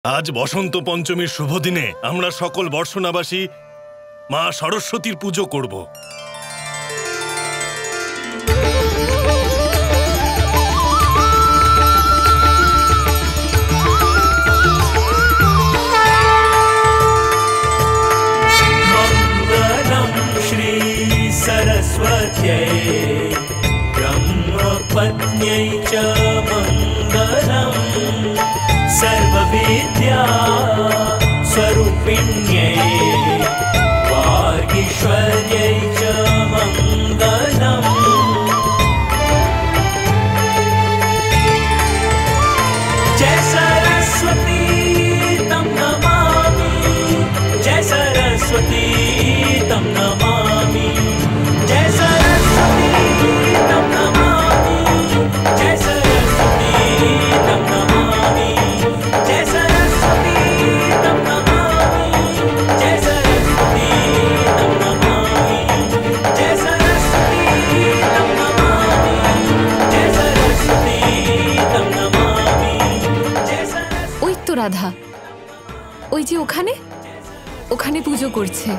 আজ বসন্ত পঞ্চমীর শুভ দিনে আমরা সকল বর্ষনাবাসী মা সরস্বতীর পুজো করব। মঙ্গলম শ্রী সরস্বত্যৈ ব্রহ্মপত্ন্যৈ চ মঙ্গলম सर्वविद्या स्वरूपिण्यै वागीश्वर्यै च मङ्गलम्। जय सरस्वती तं नमामि, जय सरस्वती तं नमामि, जय सरस्वती तं नमामि, जय सरस्वती तं नमामि। রাধা ওই যে ওখানে ওখানে পুজো করছে।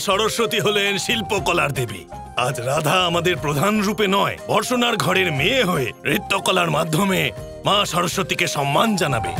সরস্বতী হলেন শিল্পকলার দেবী। আজ রাধা আমাদের প্রধান রূপে নয়, বর্ষনার ঘরের মেয়ে হয়ে নৃত্যকলার মাধ্যমে মা সরস্বতীকে সম্মান জানাবে।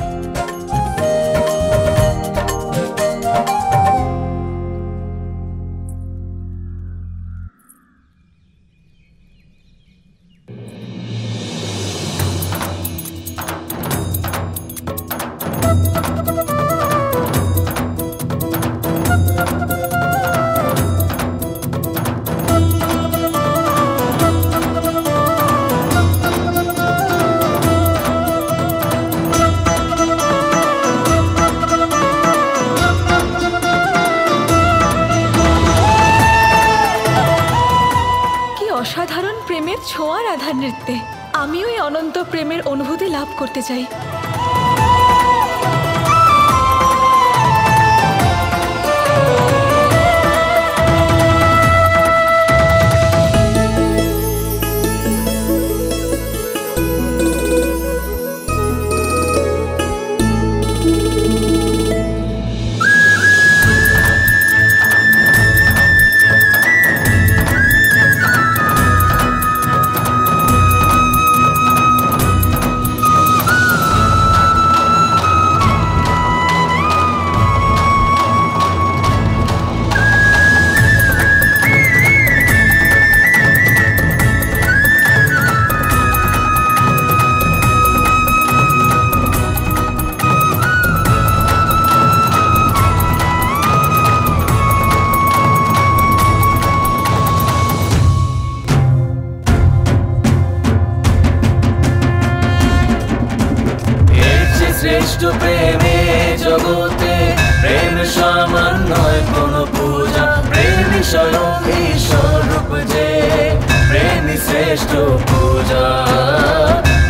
অসাধারণ প্রেমের ছোঁয়া রাধার নৃত্যে। আমিও এই অনন্ত প্রেমের অনুভূতি লাভ করতে চাই। শ্রেষ্ঠ প্রেমে জগতে প্রেম সমান নয় কোনো পূজা। প্রেমী স্বয়ং ঈশ্বর রূপ যে, প্রেমী শ্রেষ্ঠ পূজা,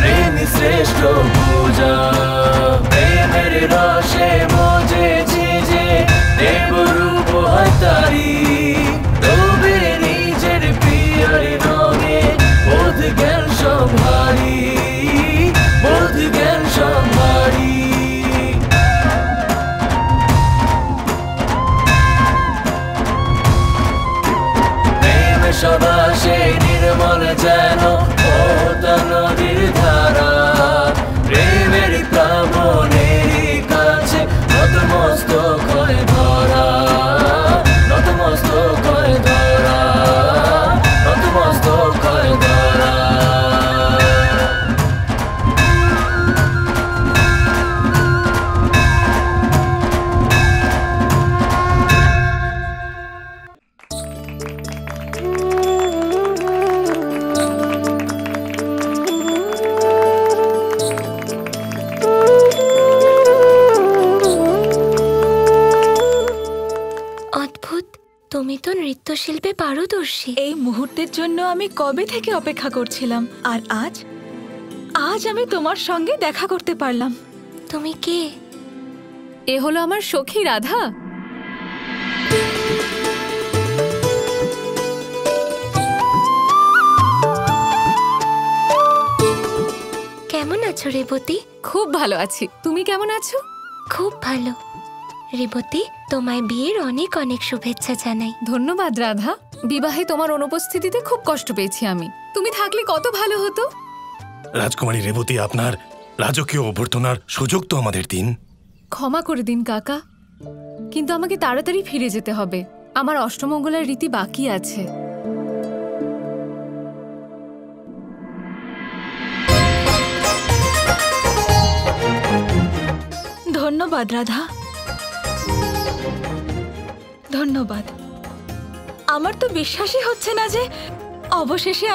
প্রেমী শ্রেষ্ঠ পূজা। প্রেমের রসে মজেছি যে দেবরূপ হয় তারি, তবে নিজের প্রিয়র রঙে বোধ জ্ঞান সম্ভারি, বোধ জ্ঞান সম্ভারি। প্রেম সবাসে নির্মল যেন নদীর ধারা, প্রেমের নৃত্যশিল্পে পারদর্শী। এই মুহূর্তের জন্য আমি কবে থেকে অপেক্ষা করছিলাম, আর আজ আমি তোমার সঙ্গে দেখা করতে পারলাম। তুমি কে? এ হলো আমার সখী রাধা। কেমন আছো রেবতী? খুব ভালো আছি, তুমি কেমন আছো? খুব ভালো। রেবতী, তোমায় বিয়ের অনেক অনেক শুভেচ্ছা জানাই। ধন্যবাদ রাধা। বিবাহে তোমার অনুপস্থিতিতে খুব কষ্ট পেয়েছি আমি। তুমি থাকলে কত ভালো হতো। রাজকুমারী রেবতী, আপনার রাজকীয় অভ্যর্থনার সুযোগ তো আমাদের দিন। ক্ষমা করে দিন কাকা, কিন্তু আমাকে তাড়াতাড়ি ফিরে যেতে হবে। আমার অষ্টমঙ্গলার রীতি বাকি আছে। ধন্যবাদ রাধা, ধন্যবাদ। আমার তো বিশ্বাসই হচ্ছে না যে অবশেষে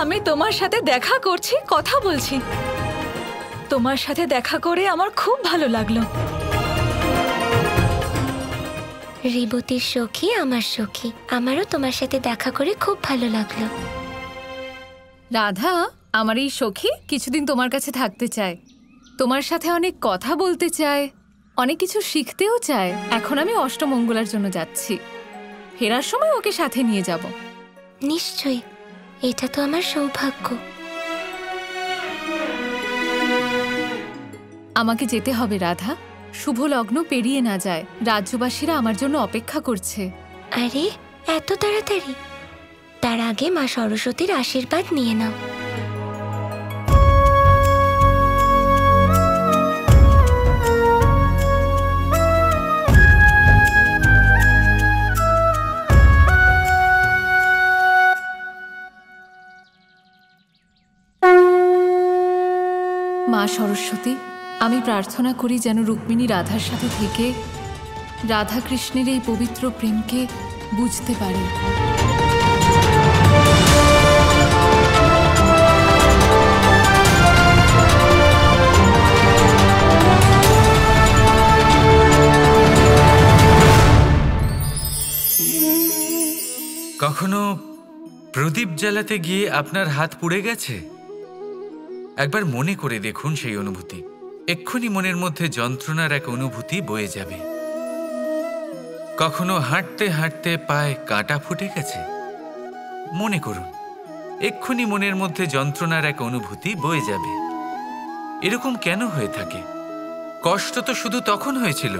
আমি তোমার সাথে দেখা করছি, কথা বলছি। তোমার সাথে দেখা করে আমার খুব ভালো লাগলো। রেবতীর সখী আমার সখী, আমারও তোমার সাথে দেখা করে খুব ভালো লাগলো। রাধা, আমার এই সখী কিছুদিন তোমার কাছে থাকতে চায়, তোমার সাথে অনেক কথা বলতে চায়, অনেক কিছু শিখতেও চায়। এখন আমি অষ্টমঙ্গলার জন্য যাচ্ছি, ফেরার সময় ওকে সাথে নিয়ে যাব। নিশ্চয়ই, এটা তো আমার সৌভাগ্য। আমাকে যেতে হবে রাধা, শুভ লগ্ন পেরিয়ে না যায়। রাজ্যবাসীরা আমার জন্য অপেক্ষা করছে। আরে এত তাড়াতাড়ি? তার আগে মা সরস্বতীর আশীর্বাদ নিয়ে নাও। মা সরস্বতী, আমি প্রার্থনা করি যেন রুক্মিণী রাধার সাথে থেকে রাধা কৃষ্ণের এই পবিত্র প্রেমকে বুঝতে পারে। কখনো প্রদীপ জ্বালাতে গিয়ে আপনার হাত পুড়ে গেছে? একবার মনে করে দেখুন সেই অনুভূতি। এক্ষুনি মনের মধ্যে যন্ত্রণার এক অনুভূতি বয়ে যাবে। কখনো হাঁটতে হাঁটতে পায়ে কাঁটা ফুটে গেছে? মনে করুন, এক্ষুনি মনের মধ্যে যন্ত্রণার এক অনুভূতি বয়ে যাবে। এরকম কেন হয়ে থাকে? কষ্ট তো শুধু তখন হয়েছিল,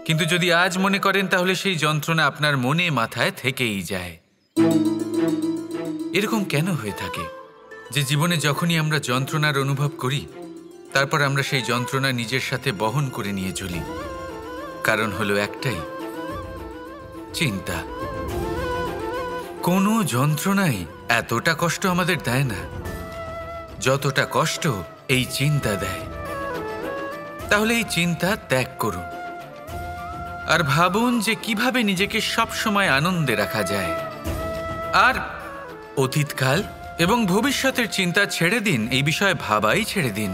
কিন্তু যদি আজ মনে করেন তাহলে সেই যন্ত্রণা আপনার মনে মাথায় থেকেই যায়। এরকম কেন হয়ে থাকে যে জীবনে যখনই আমরা যন্ত্রণার অনুভব করি, তারপর আমরা সেই যন্ত্রণা নিজের সাথে বহন করে নিয়ে চলি? কারণ হলো একটাই, চিন্তা। কোনো যন্ত্রণাই এতটা কষ্ট আমাদের দেয় না যতটা কষ্ট এই চিন্তা দেয়। তাহলে এই চিন্তা ত্যাগ করুন আর ভাবুন যে কিভাবে নিজেকে সবসময় আনন্দে রাখা যায়। আর অতীতকাল এবং ভবিষ্যতের চিন্তা ছেড়ে দিন, এই বিষয়ে ভাবাই ছেড়ে দিন।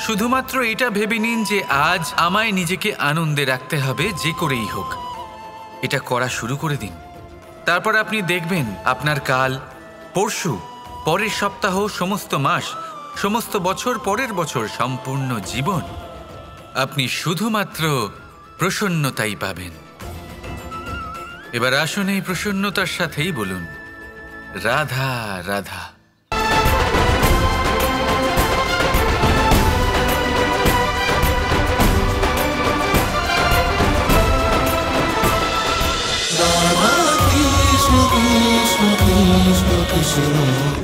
শুধুমাত্র এটা ভেবে নিন যে আজ আমায় নিজেকে আনন্দে রাখতে হবে যে করেই হোক। এটা করা শুরু করে দিন। তারপর আপনি দেখবেন আপনার কাল, পরশু, পরের সপ্তাহ, সমস্ত মাস, সমস্ত বছর, পরের বছর, সম্পূর্ণ জীবন আপনি শুধুমাত্র প্রসন্নতাই পাবেন। এবার আসুন এই প্রসন্নতার সাথেই বলুন, Radha Radha. Krishna Krishna Krishna Krishna